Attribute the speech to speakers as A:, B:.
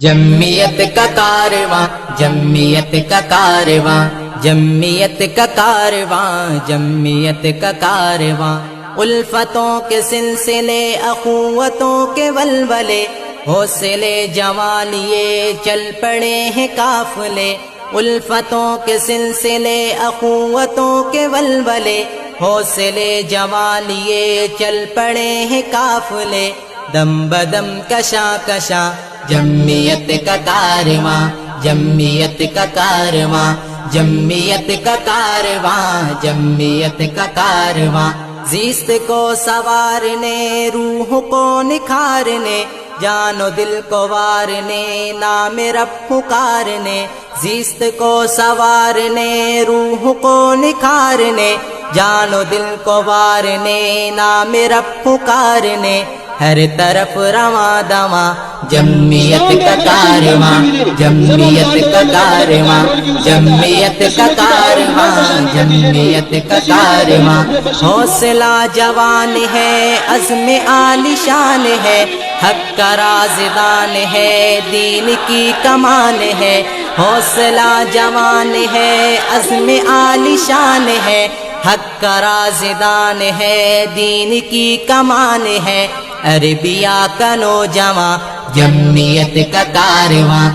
A: جمعیت کا کارواں، جمعیت کا کارواں، جمعیت کا کارواں، جمعیت کا کارواں، الفتوں کے سلسلے، اخوتوں کے ولولے، حوصلے جمع لیے چل پڑے ہیں قافلے، الفتوں کے سلسلے، اخوتوں کے ولولے، حوصلے جمع لیے چل پڑے ہیں قافلے، دم بدم کشا کشا، جمعیت کا کارواں، جمعیت کا کارواں، جمعیت کا کارواں، جمعیت کا کارواں، زیست کو سنوارنے، روح کو نکھارنے، جان و دل کو وارنے، نام رب پکارنے، زیست کو سنوارنے، روح کو نکھارنے، جان و دل کو وارنے، نام رب پکارنے، ہر طرف رواں دواں، جمعیت کا کارواں، جمعیت کا کارواں، جمعیت کا کارواں، جمعیت کا کارواں، حوصلہ جوان ہے، عزم عالی شان ہے، حق کا رازدان ہے، دین کی کمان ہے، حوصلہ جوان ہے، عزم عالی شان ہے، حق کا رازدان ہے، دین کی کمان ہے، عربیہ کا نوجواں، جمعیت کا کارواں۔